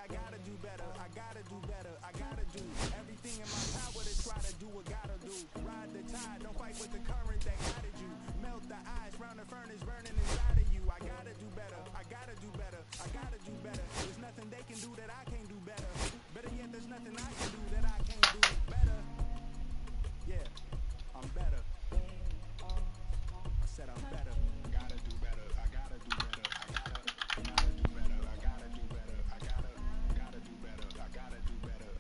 I gotta do better. I gotta do better. I gotta do everything in my power to try to do what gotta do. Ride the tide, don't fight with the current that guided you. Melt the ice round the furnace burning inside of you. I gotta do better. I gotta do better. I gotta do better. There's nothing they can do that I can't do better. Better yet, there's nothing I can do that I can't do better. Yeah, I'm better. I said I'm better. I gotta do better. I gotta do better. I gotta do better. I gotta do better. I gotta do better. I gotta do better.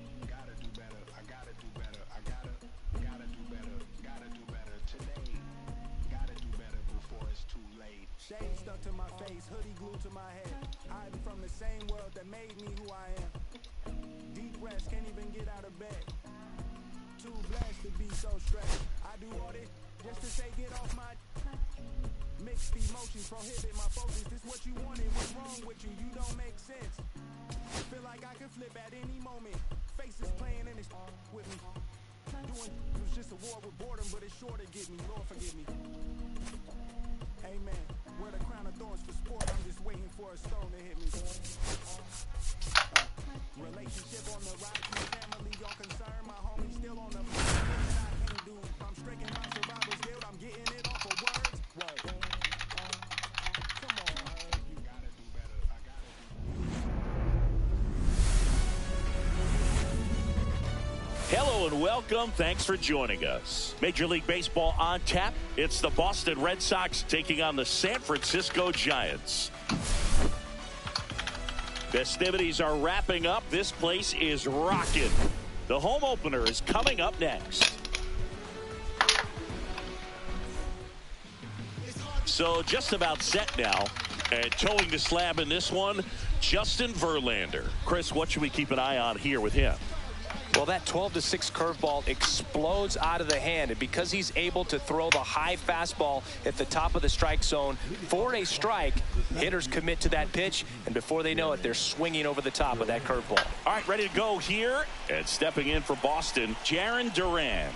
I gotta do better. I gotta do better. I gotta do better. Gotta do better today. Gotta do better before it's too late. Shade stuck to my face, hoodie glued to my head. Hiding from the same world that made me who I am. Deep rest, can't even get out of bed. Too blessed to be so stressed. I do all this just to say get off my. Mixed emotions prohibit my focus. This what you wanted, what's wrong with you? You don't make sense. Feel like I can flip at any moment. Faces playing and it's with me. Doing it was just a war with boredom, but it's sure to get me. Lord forgive me. Amen. Wear the crown of thorns for sport. I'm just waiting for a stone to hit me. Relationship on the rise, my family all concerned. My homie still on the block. I can't do. I'm striking my survivor's guild. I'm getting it off of words. Word. Come on, Herb. You gotta do better. I gotta do. Hello and welcome. Thanks for joining us. Major League Baseball on tap. It's the Boston Red Sox taking on the San Francisco Giants. Festivities are wrapping up. This place is rocking. The home opener is coming up next. So just about set now. And towing the slab in this one, Justin Verlander. Chris, what should we keep an eye on here with him? Well, that 12-6 curveball explodes out of the hand, and because he's able to throw the high fastball at the top of the strike zone for a strike, hitters commit to that pitch, and before they know it, they're swinging over the top of that curveball. All right, ready to go here, and stepping in for Boston, Jarren Duran.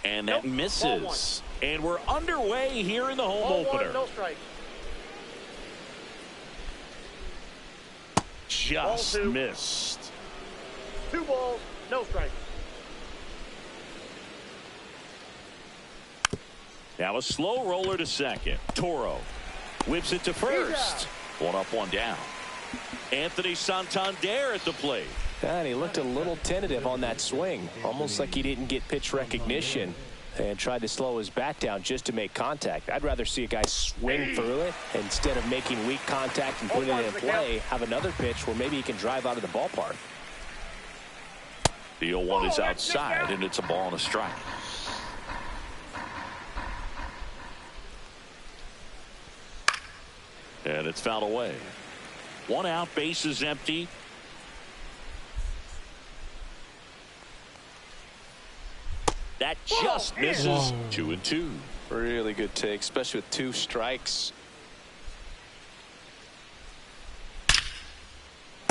And that misses. And we're underway here in the home opener. No strike. Just missed. 2 balls, no strike. Now a slow roller to second. Toro whips it to first. 1 up, 1 down. Anthony Santander at the plate. And he looked a little tentative on that swing, almost like he didn't get pitch recognition and tried to slow his bat down just to make contact. I'd rather see a guy swing through it instead of making weak contact and putting it in play, have another pitch where maybe he can drive out of the ballpark. The 0-1 is outside, and it's a ball and a strike. And it's fouled away. 1 out, base is empty. That just misses. 2-2. Really good take, especially with 2 strikes.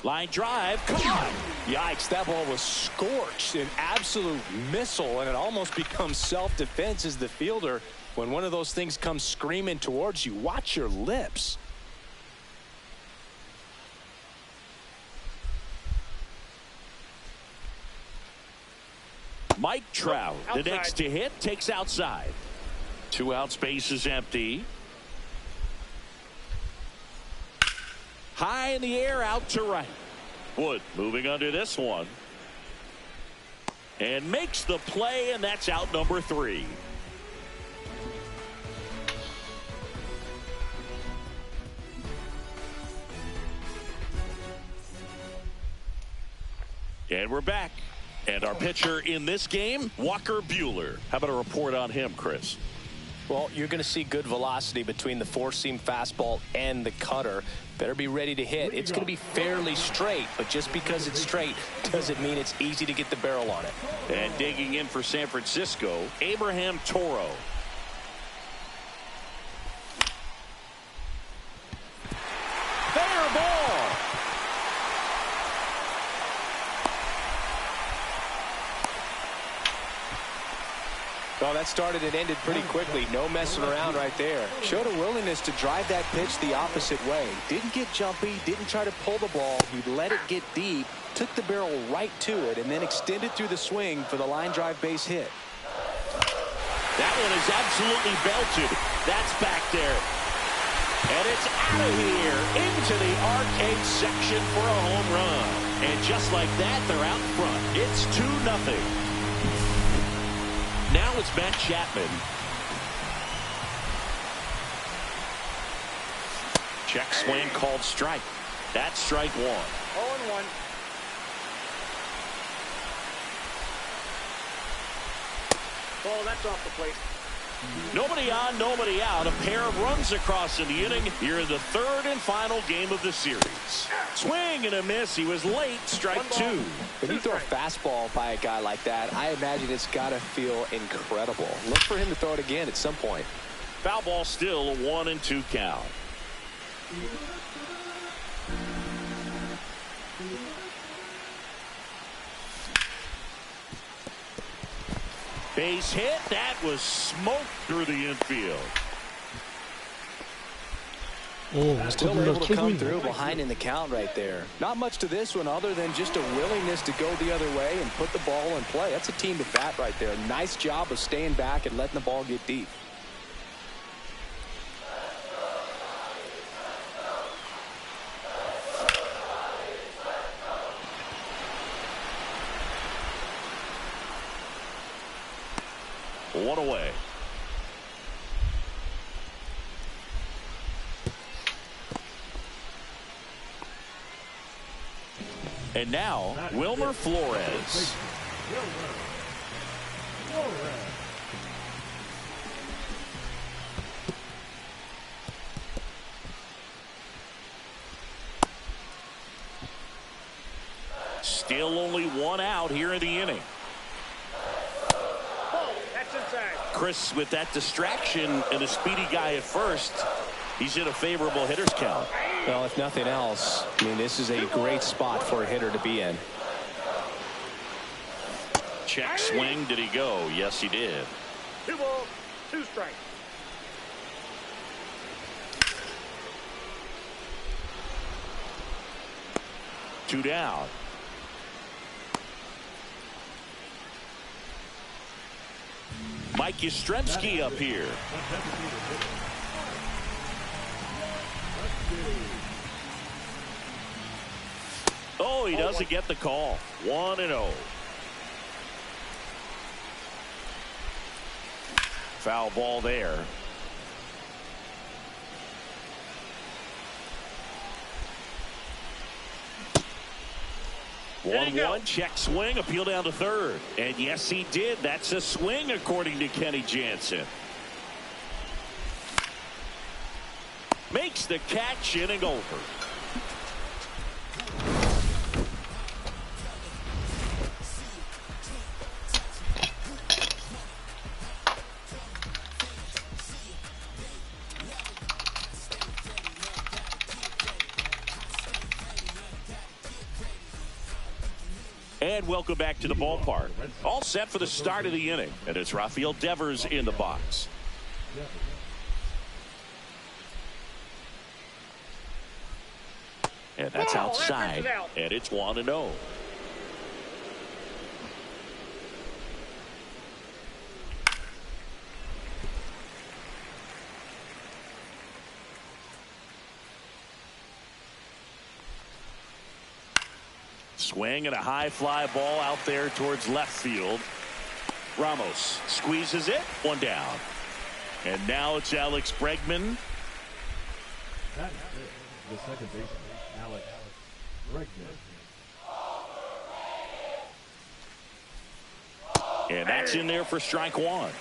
Line drive, come on. Yikes, that ball was scorched, an absolute missile, and it almost becomes self-defense as the fielder. When one of those things comes screaming towards you, watch your lips. Mike Trout, the next to hit, takes outside. 2 outs, base is empty. High in the air, out to right. Wood moving under this one. And makes the play, and that's out number 3. And we're back. And our pitcher in this game, Walker Buehler. How about a report on him, Chris? Well, you're going to see good velocity between the 4-seam fastball and the cutter. Better be ready to hit. It's going to be fairly straight, but just because it's straight doesn't mean it's easy to get the barrel on it. And digging in for San Francisco, Abraham Toro. Fair ball. Well, that started and ended pretty quickly. No messing around right there. Showed a willingness to drive that pitch the opposite way. Didn't get jumpy, didn't try to pull the ball. He let it get deep, took the barrel right to it, and then extended through the swing for the line drive base hit. That one is absolutely belted. That's back there. And it's out of here into the arcade section for a home run. And just like that, they're out front. It's 2-0. Now it's Matt Chapman. Check swing called strike. That's strike one. 0-1. Ball, that's off the plate. Nobody on, nobody out. A pair of runs across in the inning. Here in the third and final game of the series. Swing and a miss. He was late. Strike two. When you throw a fastball by a guy like that, I imagine it's got to feel incredible. Look for him to throw it again at some point. Foul ball still, a 1-2 count. Base hit. That was smoked through the infield. Still able to come through behind in the count right there. Not much to this one other than just a willingness to go the other way and put the ball in play. That's a team at bat right there. Nice job of staying back and letting the ball get deep. One away. And now, Wilmer Flores. Still only one out here in the inning. Chris, with that distraction and a speedy guy at first, he's in a favorable hitter's count. Well, if nothing else, I mean, this is a great spot for a hitter to be in. Check swing. Did he go? Yes, he did. 2 balls, 2 strikes. Two down. Mike Yastrzemski up here. Oh, he doesn't get the call. 1-0. Foul ball there. 1-1, check swing, appeal down to third. And yes, he did. That's a swing, according to Kenny Jansen. Makes the catch, inning over. And welcome back to the ballpark. All set for the start of the inning. And it's Rafael Devers in the box. And that's outside. And it's 1-0. Swing and a high fly ball out there towards left field. Ramos squeezes it. One down. And now it's Alex Bregman. That is the second baseman, Alex Bregman. And that's in there for strike one.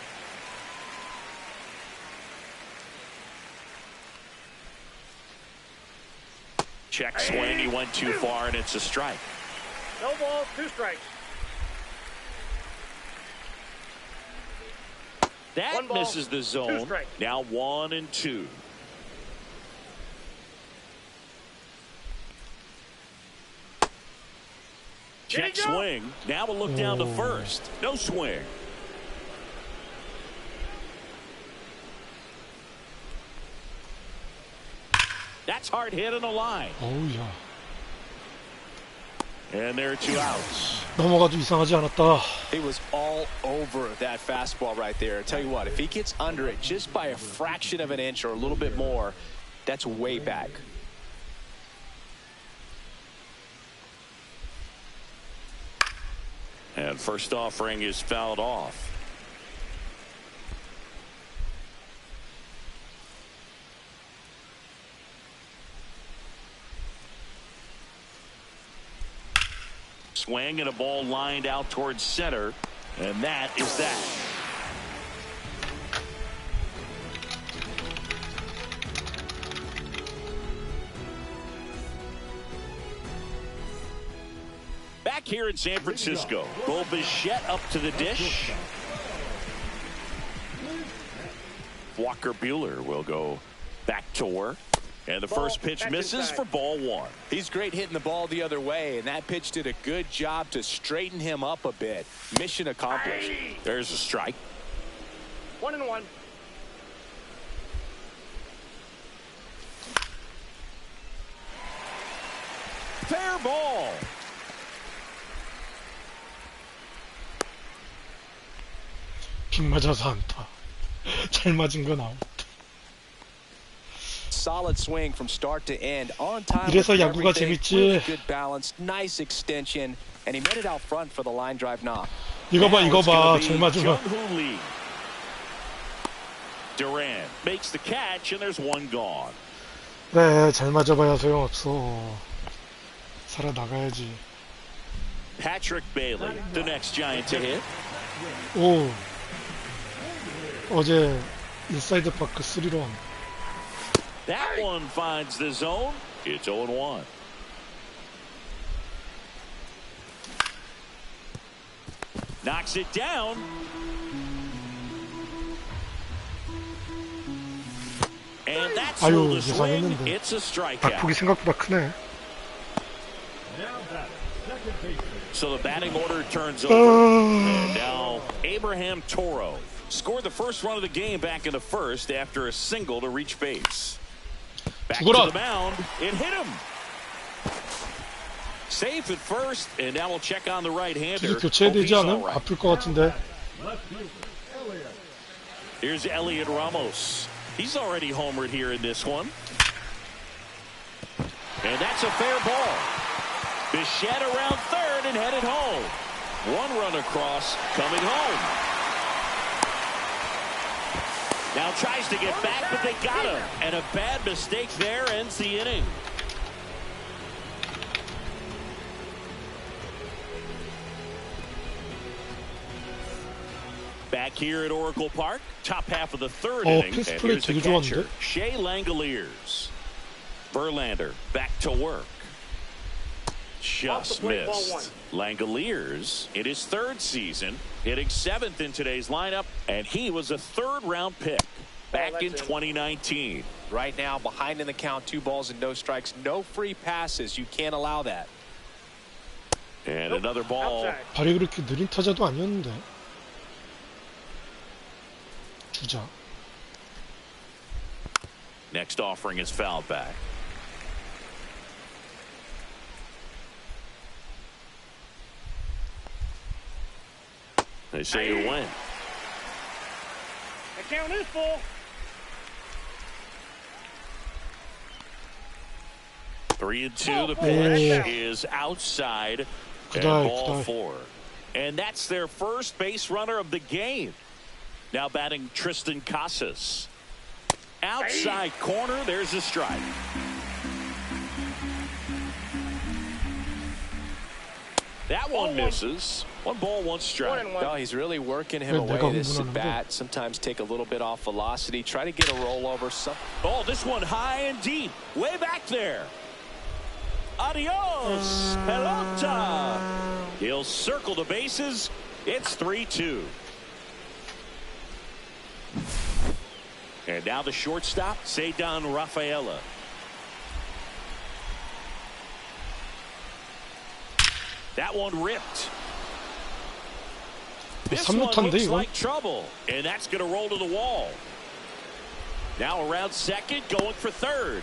Check swing. He went too far, and it's a strike. No balls, 2 strikes. That misses the zone. Now 1-2. Check swing. Now we'll look down to first. No swing. That's hard hit on the line. 어우야. And there are 2 outs. 넘어가도 이상하지 않았다. He was all over that fastball right there. I tell you what, if he gets under it just by a fraction of an inch or a little bit more, that's way back. And first offering is fouled off. Swing and a ball lined out towards center, and that is that. Back here in San Francisco, Bo Bichette up to the dish. Walker Buehler will go back to work. And the first pitch misses for ball 1. He's great hitting the ball the other way, and that pitch did a good job to straighten him up a bit. Mission accomplished. There's a strike. 1-1. Fair ball. 빗 맞아서 안타. 잘 맞은 건 아웃. Solid swing from start to end. On time. 이래서 with 야구가 everything. 재밌지. Really good balance. Nice extension. And he made it out front for the line drive knock. 이거 봐, 이거 Now it's gonna 봐. be 잘 맞으면. Jung-Hoo Lee. Duran makes the catch, and there's 1 gone. 그래, 잘 맞아봐야 소용없어. 살아나가야지. Patrick Bailey, the next Giant to hit. 오. 어제 인사이드 파크 3런. That one finds the zone. It's 0-1. Knocks it down. And that's 아유, the swing. 예상했는데. It's a strikeout. 박폭이 생각보다 크네. So the batting order turns over. And now Abraham Toro scored the first run of the game back in the first after a single to reach base. Back to the mound. It hit him. Safe at first, and now we'll check on the right-hander. 교체되지 않음? 아플 것 같은데. Here's Elliot Ramos. He's already homered here in this one. And that's a fair ball. Bichette around third and headed home. 1 run across, coming home. Now tries to get back, but they got him. And a bad mistake there ends the inning. Back here at Oracle Park, top half of the 3rd inning. 패스 And 플레이 here's the 되게 catcher, 좋았는데? Shea Langoliers. Verlander back to work. Just missed. Langoliers in his 3rd season, hitting 7th in today's lineup, and he was a 3rd-round pick back in 2019. Right now, behind in the count, 2 balls and no strikes, no free passes. You can't allow that. And another ball. 발이 그렇게 느린 타자도 아니었는데. 주자. Next offering is fouled back. They say you win. The count is full. 3-2. The pitch is outside. And ball 4. And that's their first base runner of the game. Now batting Tristan Casas. Outside corner. There's a strike. That one misses. 1 ball, 1 strike. No, he's really working him away this at bat. Sometimes take a little bit off velocity. Try to get a rollover. Oh, this one high and deep. Way back there. Adios, pelota. He'll circle the bases. It's 3-2. And now the shortstop, Ceddanne Rafaela. That one ripped. This one looks like trouble, and that's going to roll to the wall. Now around second, going for third.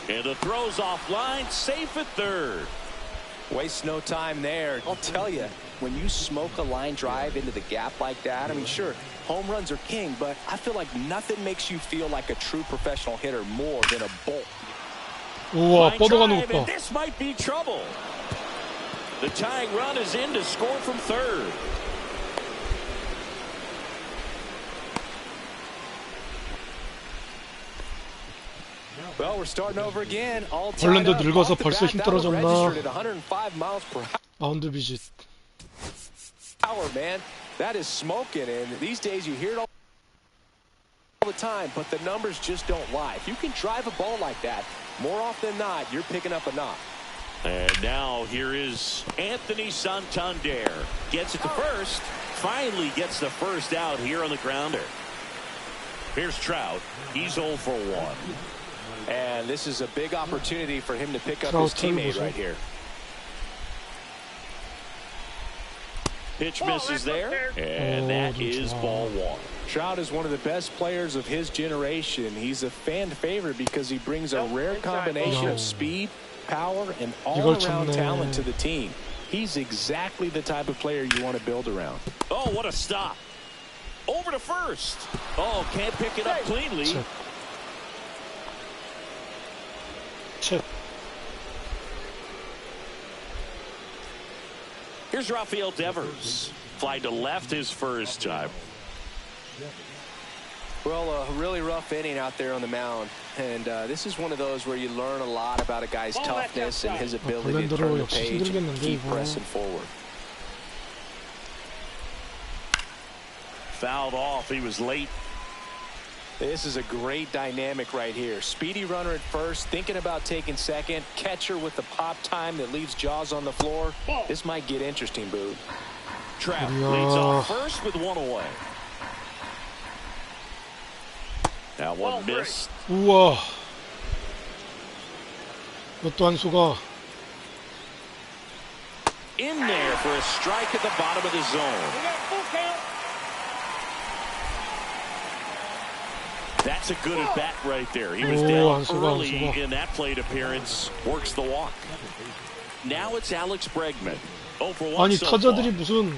And the throw's offline, safe at third. Waste no time there. I'll tell you, when you smoke a line drive into the gap like that, I mean, sure, home runs are king, but I feel like nothing makes you feel like a true professional hitter more than a bolt. 우와, Line 뻗어가는 drive, 것 and 봐. this might be trouble. The tying run is in to score from third. Well, we're starting over again. All 벌렌도 tied up. 늙어서 Off the 벌써 bat, 힘 that one 떨어졌나? registered at 105 miles per 마운드 비짓. hour, man. That is smoking, and these days you hear it all the time, but the numbers just don't lie. If you can drive a ball like that, more often than not, you're picking up a knock. And now here is Anthony Santander. Gets it to first. Finally gets the first out here on the grounder. Here's Trout. He's 0 for 1. And this is a big opportunity for him to pick up Trout his teammate turbo. right here. Pitch misses there. And that is ball 1. Trout is one of the best players of his generation. He's a fan favorite because he brings a rare combination of speed, power, and all-around talent to the team. He's exactly the type of player you want to build around. Oh, what a stop. Over to first. Oh, can't pick it up cleanly. 쳇. Here's Rafael Devers. Fly to left his first time. Well, a really rough inning out there on the mound. And this is one of those where you learn a lot about a guy's toughness and his ability to turn the 역시 page and 힘들겠는데 keep 이거. pressing forward. Fouled off. He was late. This is a great dynamic right here. Speedy runner at first, thinking about taking second. Catcher with the pop time that leaves Jaws on the floor. This might get interesting, Boo. Trout leads off first with 1 away. That one missed. 우와. 이것도 한 수가. In there for a strike at the bottom of the zone. That's a good at bat right there. He was down early in that plate appearance. Works the walk. Now it's Alex Bregman. 0 for 1 아니 so 타자들이 far. 무슨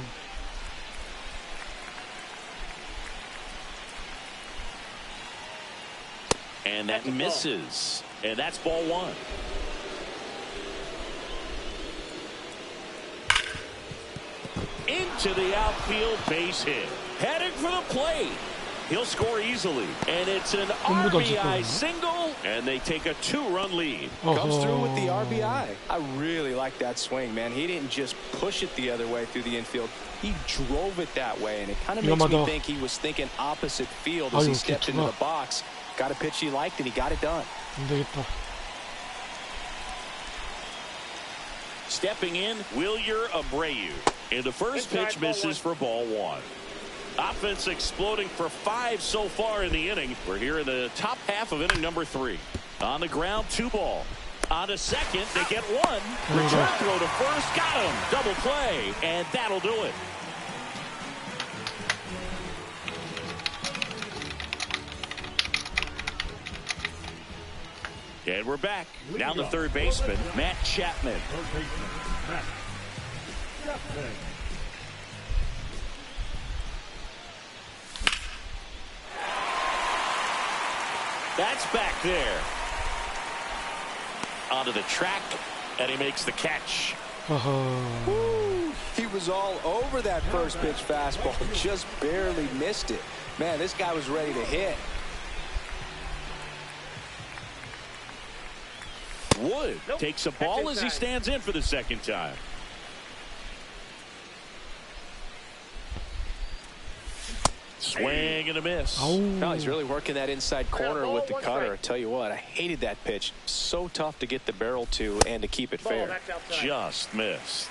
And that misses. And that's ball 1. Into the outfield, base hit. Heading for the plate. He'll score easily. And it's an RBI single. And they take a 2-run lead. Comes through with the RBI. I really like that swing, man. He didn't just push it the other way through the infield. He drove it that way. And it kind of makes me think he was thinking opposite field as he stepped into the box. Got a pitch he liked, and he got it done. 안 되겠다. Stepping in, Wilyer Abreu. And the first pitch misses for ball 1. Offense exploding for 5 so far in the inning. We're here in the top half of inning number 3. On the ground, 2 ball. On to second, they get 1. Return throw to first, got him. Double play, and that'll do it. And we're back. Down the third baseman, Matt Chapman. That's back there. Onto the track, and he makes the catch. Woo, he was all over that first pitch fastball, just barely missed it. Man, this guy was ready to hit. Wood takes a ball as he stands in for the second time. Swing and a miss. No, he's really working that inside corner with the cutter. I tell you what, I hated that pitch. So tough to get the barrel to and to keep it fair. Just missed.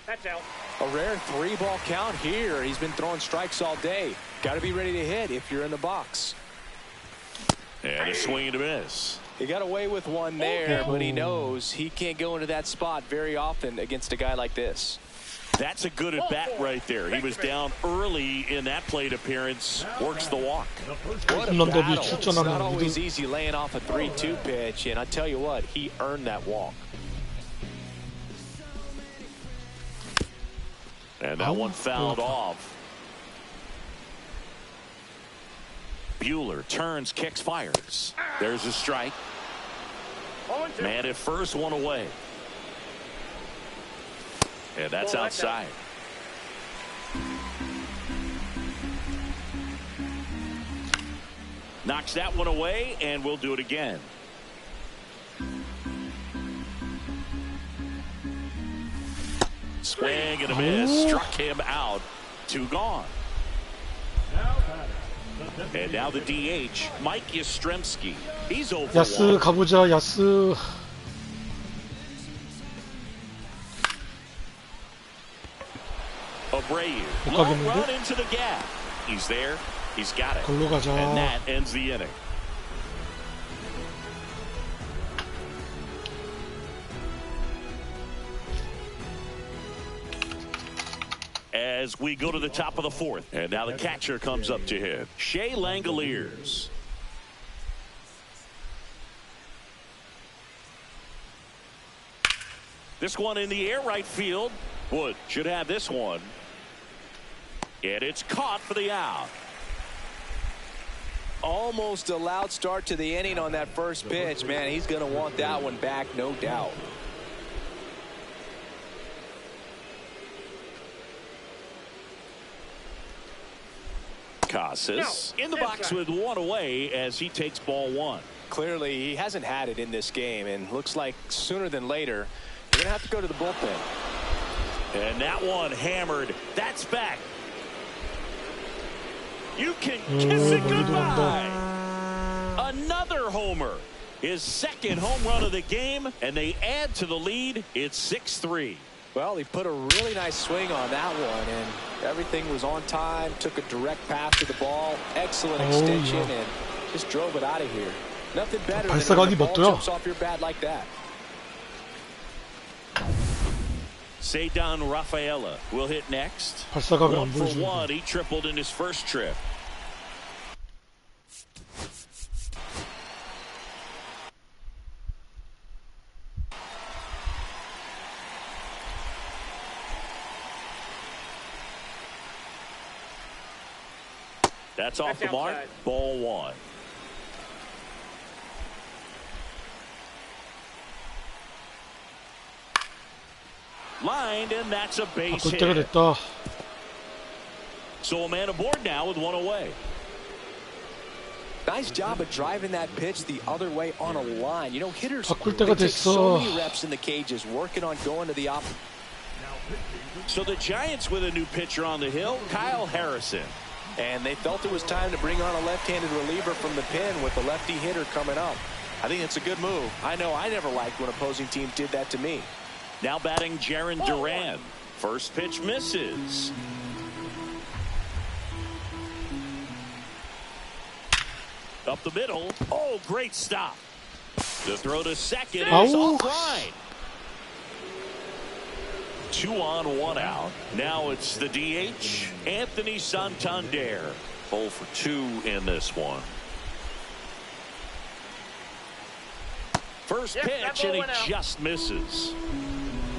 That's out. A rare 3-ball count here. He's been throwing strikes all day. Got to be ready to hit if you're in the box. And a swing and a miss. He got away with one there, but he knows he can't go into that spot very often against a guy like this. That's a good at bat right there. He was down early in that plate appearance. Works the walk. What a 홈런더비 battle. It's 출전하는 not always 이들. easy laying off a 3-2 pitch, and I tell you what, he earned that walk. And that one fouled off. Buehler turns, kicks, fires. There's a strike. Man at first, one away. And that's outside. Knocks that one away, and we'll do it again. Swing and a miss. Struck him out. 2 gone. And now the DH, Mike Yastrzemski. He's over. 야스 가보자. 야스. Abreu. 못 Long 가겠는데? run into the gap. He's there. He's got it. 걸로 가자. And that ends the inning. As we go to the top of the 4th. And now the catcher comes up to hit. Shea Langoliers. This one in the air right field. Wood should have this one. And it's caught for the out. Almost a loud start to the inning on that first pitch. Man, he's going to want that one back, no doubt. Casas in the box with one away as he takes ball 1. Clearly, he hasn't had it in this game, and looks like sooner than later, you're going to have to go to the bullpen. And that one hammered. That's back. You can kiss it goodbye. Another homer. His second home run of the game, and they add to the lead. It's 6-3. Well, he put a really nice swing on that one, and everything was on time. Took a direct pass to the ball. Excellent extension, and just drove it out of here. Nothing better than when the ball jumps off your bat like that. Ceddanne Rafaela will hit next. 발사각을 안 1 for 보여주네. 1. He tripled in his first trip. That's off the mark. Ball 1. Lined, and that's a base 바꿀 때가 hit. 됐다. So a man aboard now with one away. Nice job of driving that pitch the other way on a line. You know, hitters 바꿀 they 때가 take so 됐어. many reps in the cages working on going to the op. So the Giants with a new pitcher on the hill, Kyle Harrison. And they felt it was time to bring on a left-handed reliever from the pen with the lefty hitter coming up. I think it's a good move. I know I never liked when opposing teams did that to me. Now batting Jaron Duran. First pitch misses. Up the middle. Oh, great stop. The throw to second is Ow. offline. 2 on, 1 out. Now it's the DH, Anthony Santander. 0 for 2 in this one. First pitch, and he just misses.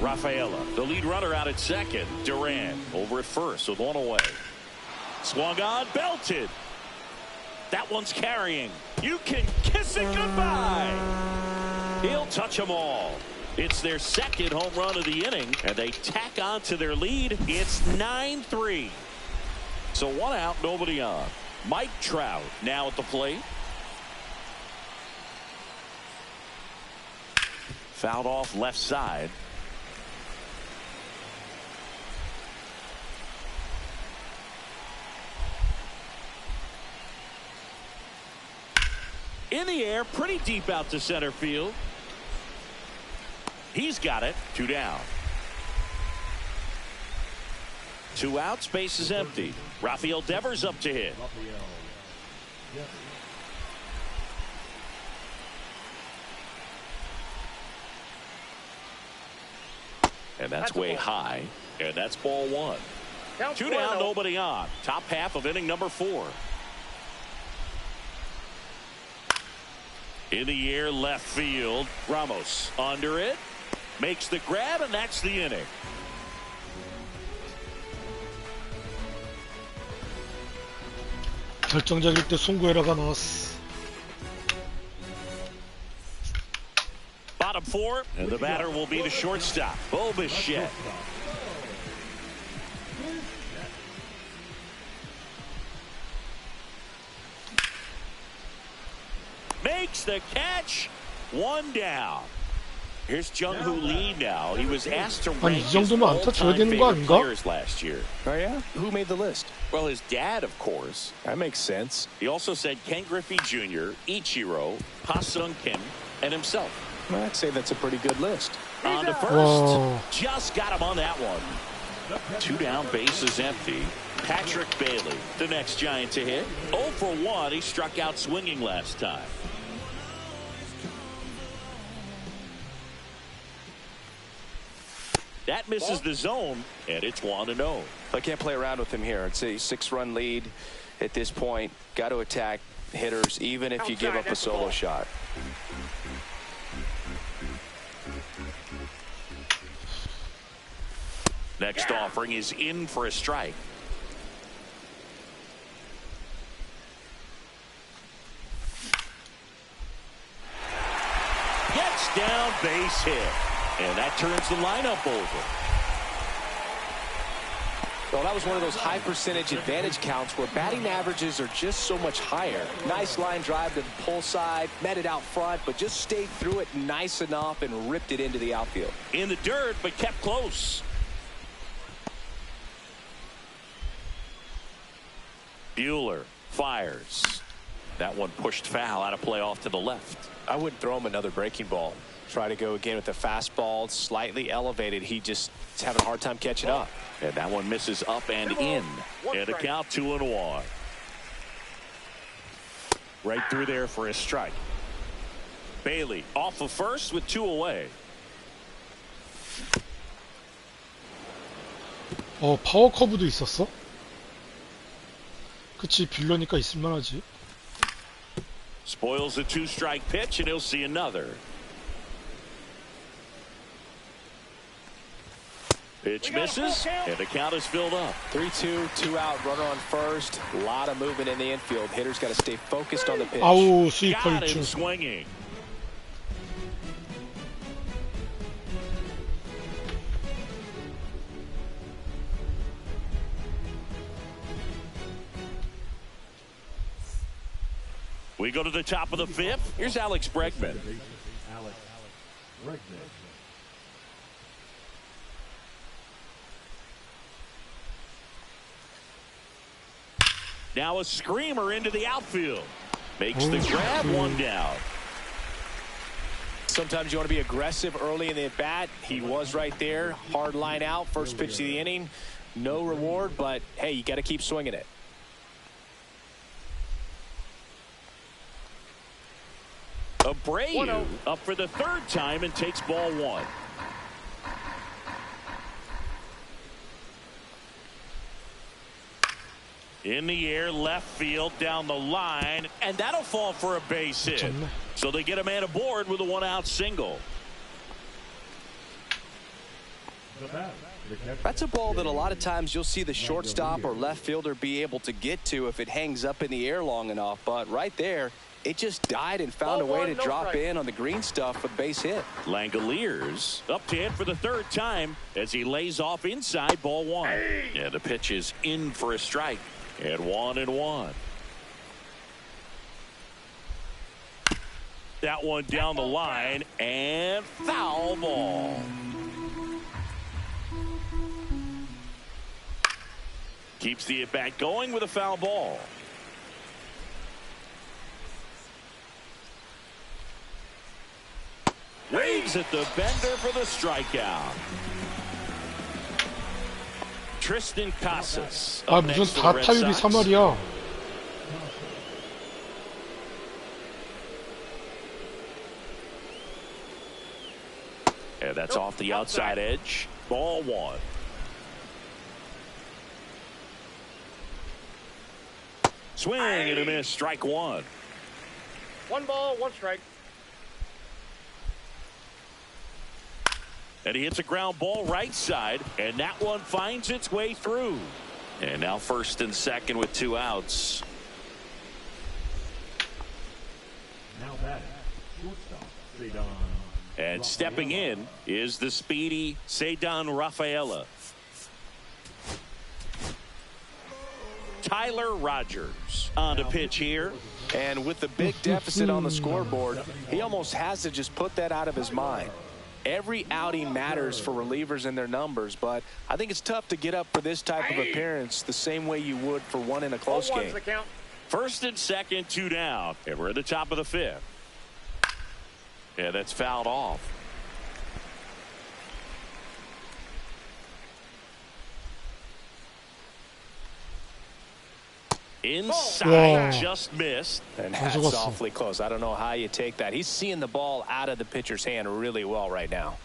Rafaela, the lead runner, out at second. Duran over at first with 1 away. Swung on, belted. That one's carrying. You can kiss it goodbye. He'll touch them all. It's their second home run of the inning, and they tack on to their lead. It's 9-3. So 1 out, nobody on. Mike Trout now at the plate. Fouled off left side. In the air, pretty deep out to center field. He's got it. 2 down. 2 out. Space is empty. Rafael Devers up to hit. And that's way high. And that's ball one. Two down, nobody on. Top half of inning number 4. In the air, left field. Ramos under it. Makes the grab, and that's the inning. 결정적일 때 송구 에러가 나왔어. Bottom 4, and the batter will be the shortstop, vs.BOS. Makes the catch. 1 down. Here's Jung-Hoo Lee now. He was asked to rank 이 his 정도면 안타 줘야 all-time 되는 거 favorite 아닌가? players last year. Oh, yeah? Who made the list? Well, his dad, of course. That makes sense. He also said Ken Griffey Jr., Ichiro, Ha-Sung Kim, and himself. I'd say that's a pretty good list. On to first. Whoa. Just got him on that one. 2 down, base is empty. Patrick Bailey, the next Giant to hit. 0 for 1. He struck out swinging last time. That misses the zone, and it's 1-0. I can't play around with him here. It's a 6-run lead at this point. Got to attack hitters, even if you give up a solo shot. Next offering is in for a strike. Gets down, base hit. And that turns the lineup over. Well, that was one of those high percentage advantage counts where batting averages are just so much higher. Nice line drive to the pull side, met it out front, but just stayed through it nice enough and ripped it into the outfield. In the dirt, but kept close. Buehler fires. That one pushed foul out of play off to the left. I wouldn't throw him another breaking ball. Try to go again with the fastball, slightly elevated. He just is having a hard time catching up. And that one misses up and in. And a count 2-1. Right through there for a strike. Bailey off of first with 2 away. 파워 커브도 있었어? 그치, 빌려니까 있을만하지. Spoils the 2-strike pitch, and he'll see another. Pitch misses, and the count is filled up. 3-2, 2 out, runner on first. A lot of movement in the infield. Hitters got to stay focused on the pitch. 아우, 스위퍼 Got him 1초. swinging. We go to the top of the 5th. Here's Alex Bregman. Alex Bregman. Now a screamer into the outfield. Makes the grab, 1 down. Sometimes you want to be aggressive early in the at-bat. He was right there. Hard line out. First pitch of the inning. No reward, but, hey, you got to keep swinging it. Abreu up for the 3rd time and takes ball 1. In the air, left field, down the line, and that'll fall for a base hit. So they get a man aboard with a 1-out single. That's a ball that a lot of times you'll see the shortstop or left fielder be able to get to if it hangs up in the air long enough. But right there, it just died and found a way to drop in on the green stuff for the base hit. Langoliers up to hit for the 3rd time as he lays off inside, ball 1. And the pitch is in for a strike. And 1-1. That one down the line and foul ball. Keeps the at-bat going with a foul ball. Waves at the bender for the strikeout. Tristan Casas. 무슨 4타율이 3할이야. And that's off the outside edge. Ball one. Swing and a miss. Strike one. 1 ball, 1 strike. And he hits a ground ball right side, and that one finds its way through. And now first and second with 2 outs. Now batting, shortstop, Cedon. And stepping in is the speedy Cedon Rafaela. Tyler Rogers on the pitch here. And with the big deficit on the scoreboard, he almost has to just put that out of his mind. Every outing matters for relievers and their numbers, but I think it's tough to get up for this type of appearance the same way you would for one in a close game. The count. First and second, 2 down. And we're at the top of the 5th. Yeah, that's fouled off. Inside, just missed. And that's awfully close. I don't know how you take that. He's seeing the ball out of the pitcher's hand really well right now.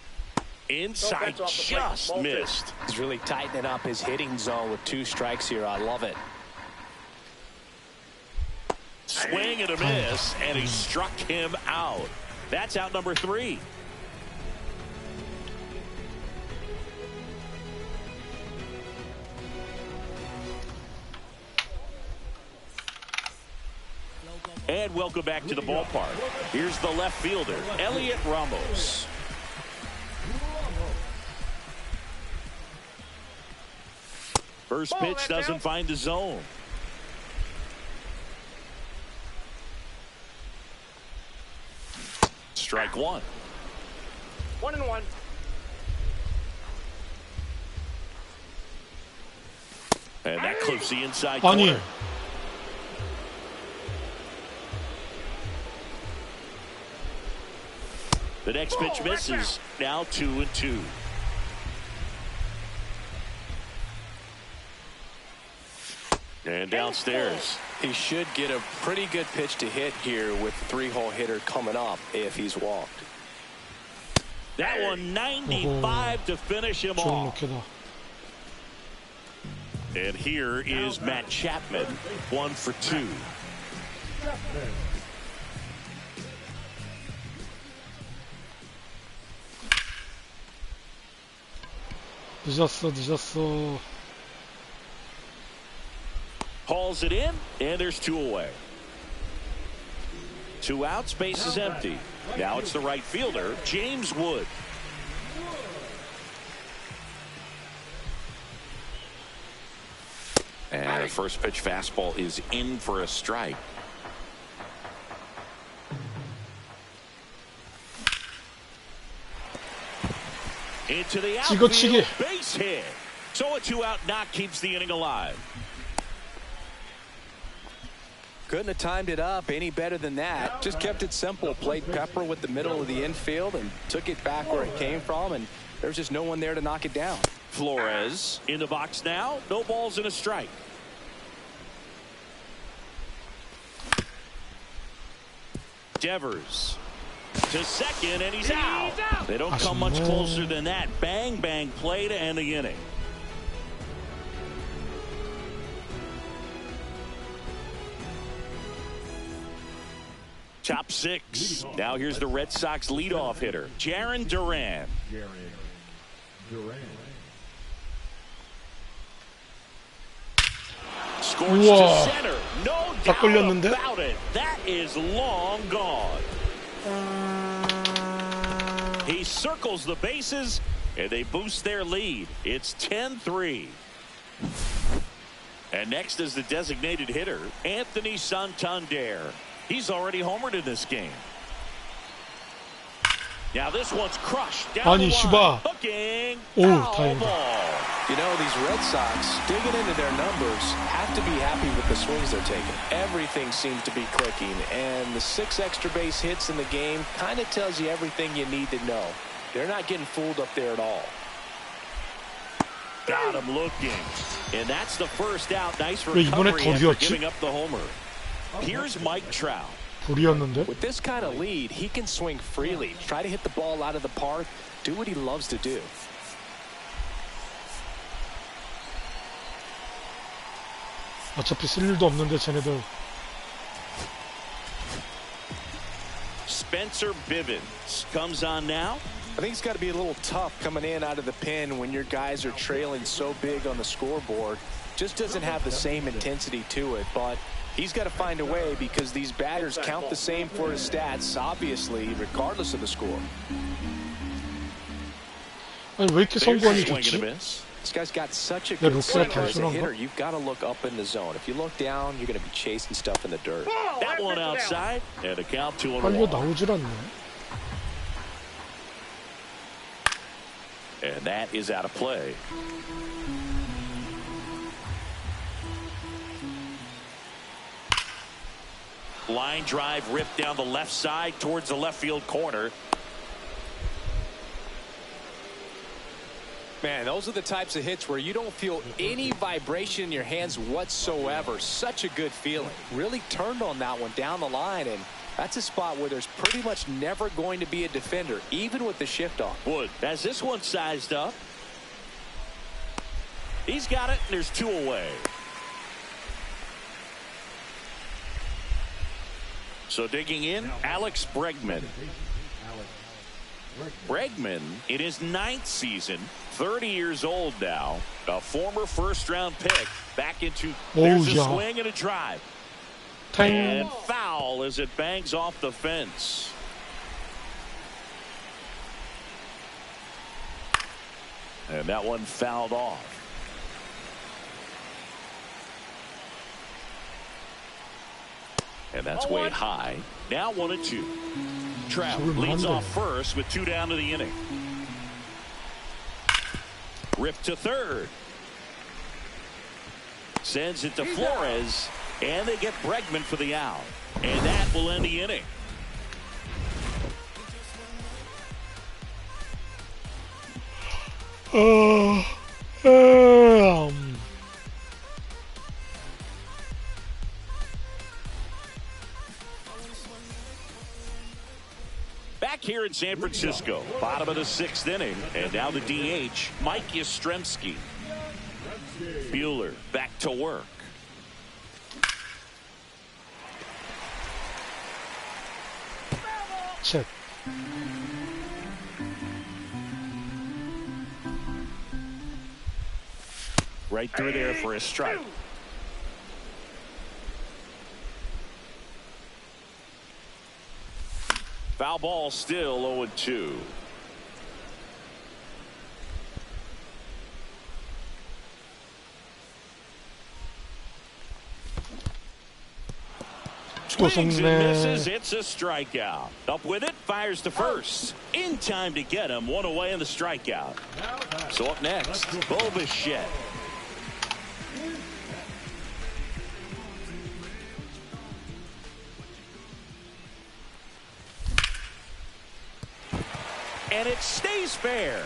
Inside, just missed. He's really tightening up his hitting zone with 2 strikes here. I love it. Swing and a miss, and he struck him out. That's out number 3. And welcome back to the ballpark. Here's the left fielder, Elliot Ramos. First pitch doesn't find the zone. Strike one. 1-1. And that clips the inside corner. The next pitch misses. Now 2-2. And downstairs. He should get a pretty good pitch to hit here with 3-hole hitter coming up if he's walked. That one 95 to finish him off. And here is Matt Chapman, 1 for 2. 늦었어. Hauls it in, and there's 2 away. 2 outs, base is empty. Now it's the right fielder, James Wood. And the first pitch fastball is in for a strike. Into the outfield, base hit. So a 2-out knock keeps the inning alive. Couldn't have timed it up any better than that. Just kept it simple. Played pepper with the middle of the infield and took it back where it came from, and there's just no one there to knock it down. Flores in the box now. No balls and a strike. Devers to second, and he's out. They don't come much closer than that. Bang, bang play to end the inning. Top 6. Now here's the Red Sox leadoff hitter, Jarren Duran. Scorched to center. No doubt about it. That is long gone. He circles the bases, and they boost their lead. It's 10-3. And next is the designated hitter, Anthony Santander. He's already homered in this game. Now this one's crushed down the line. Hooking. Foul ball. You know, these Red Sox, digging into their numbers, have to be happy with the swings they're taking. Everything seems to be clicking, and the 6 extra base hits in the game kind of tells you everything you need to know. They're not getting fooled up there at all. Got him looking. And that's the first out. Nice recovery after giving up the homer. Here's Mike Trout. With this kind of lead, he can swing freely, try to hit the ball out of the park, do what he loves to do. 어차피 쓸 일도 없는데 쟤네들. Spencer Bivens comes on now. I think it's got to be a little tough coming in out of the pen when your guys are trailing so big on the scoreboard. Just doesn't have the same intensity to it, but he's got to find a way because these batters count the same for his stats, obviously, regardless of the score. 아니 왜 이렇게 성공이 Swing and a 좋지? miss. This guy's got such a Yeah, good look, sinker as a that's hitter. You've got to look up in the zone. If you look down, you're going to be chasing stuff in the dirt. That one outside, and a count 2-1. 빨려 나오질 않네. And that is out of play. Line drive ripped down the left side towards the left field corner. Man, those are the types of hits where you don't feel any vibration in your hands whatsoever. Such a good feeling. Really turned on that one down the line, and that's a spot where there's pretty much never going to be a defender, even with the shift off. Wood has this one sized up. He's got it, and there's 2 away. So digging in, Alex Bregman. Bregman in his 9th season, 30 years old now, a former first-round pick, back into there's a swing and a drive. And foul as it bangs off the fence. And that one fouled off. And that's way high. Now 1-2. Trout leads off first with 2 down to the inning. Ripped to third. Sends it to Flores. And they get Bregman for the out. And that will end the inning. Back here in San Francisco, bottom of the 6th inning, and now the DH, Mike Yastrzemski. Buehler back to work. 셋. Right through there for a strike. Foul ball, still 0-2. Swings and misses. It's a strikeout. Up with it, fires to first. In time to get him. 1 away in the strikeout. So up next, BOS. And it stays fair.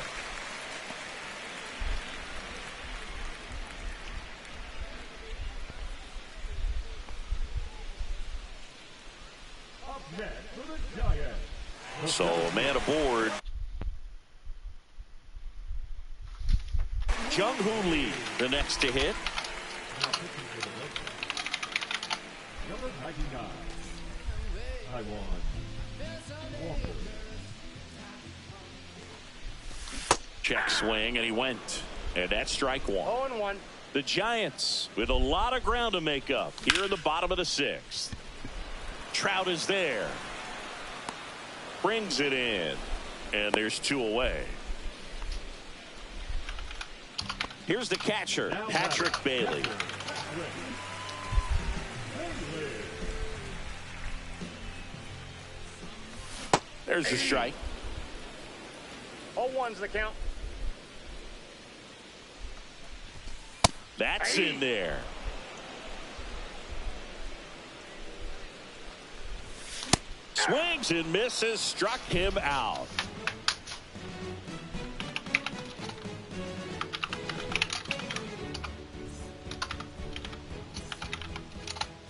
So a man aboard. Jung-Hoo Lee, the next to hit. Number 99, Taiwan. Check swing, and he went. And that's strike 1. 0-1. The Giants with a lot of ground to make up here in the bottom of the 6th. Trout is there. Brings it in. And there's 2 away. Here's the catcher, Patrick Bailey. There's the strike. 0-1's the count. That's in there. Swings and misses, struck him out.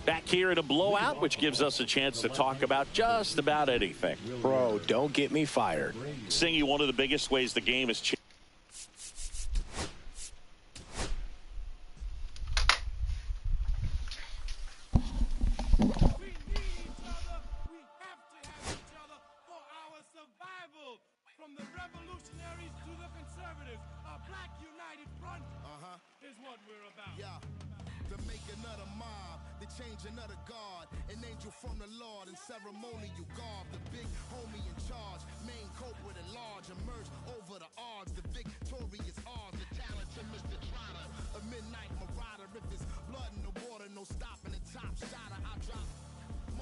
Back here in a blowout, which gives us a chance to talk about just about anything. Bro, don't get me fired. Singy, one of the biggest ways the game has changed. Here's what we're about. Yeah. The making of the mob, the changing of the guard, an angel from the Lord in ceremonial garb. The big homie in charge, main culprit at large, emerged over the odds. The victorious odds, the talented Mr. Trotter, a midnight marauder. If it's blood in the water, no stopping the top shotter. I drop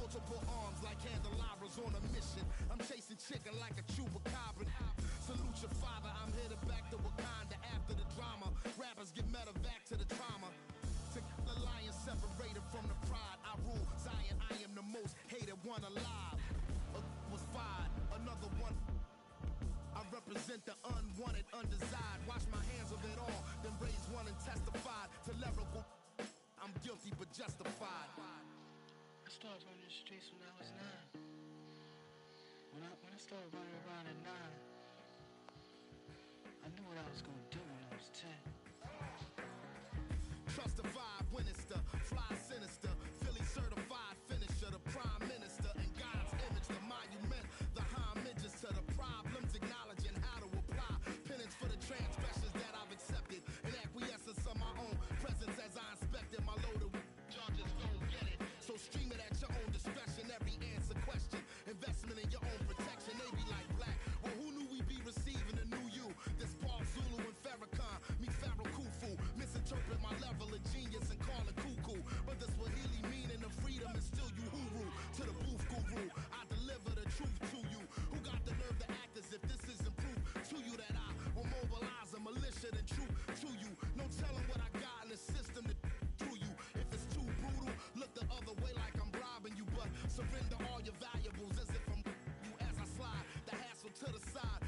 multiple arms like candelabras on a mission. I'm chasing chicken like a chupacabra. Salute your father, I'm headed back to Wakanda after the drama. Rappers get medevac to the trauma. To the lion separated from the pride. I rule Zion, I am the most hated one alive. Was fired, another one. I represent the unwanted, undesired. Wash my hands of it all, then raise one and testify to lyrical. I'm guilty but justified. I started running the streets when I was 9. When I started running around at 9, I knew what I was gonna do when I was 10. Trust the vibe, Winnister, fly sinister, Philly certified finisher, the prime minister, in God's image, the monument, the homages to the problems, acknowledging how to apply penance for the transgressions that I've accepted, in acquiescence of my own presence as I inspected my loaded charges don't get it. So stream it at your own discretion, every answer question, investment in your own protection. They be like black, well who knew we'd be receiving a new you? This Paul Zulu and Farrakhan, me Pharaoh Khufu, misinterpret my level of genius and call it cuckoo. But the Swahili meaning of freedom is still you huru. To the booth guru, I deliver the truth to you. Who got the nerve to act as if this isn't proof to you that I will mobilize a militia and troop to you? No telling what I got in the system to through you. If it's too brutal, look the other way like I'm robbing you. But surrender all your valuables as if I'm you as I slide the hassle to the side.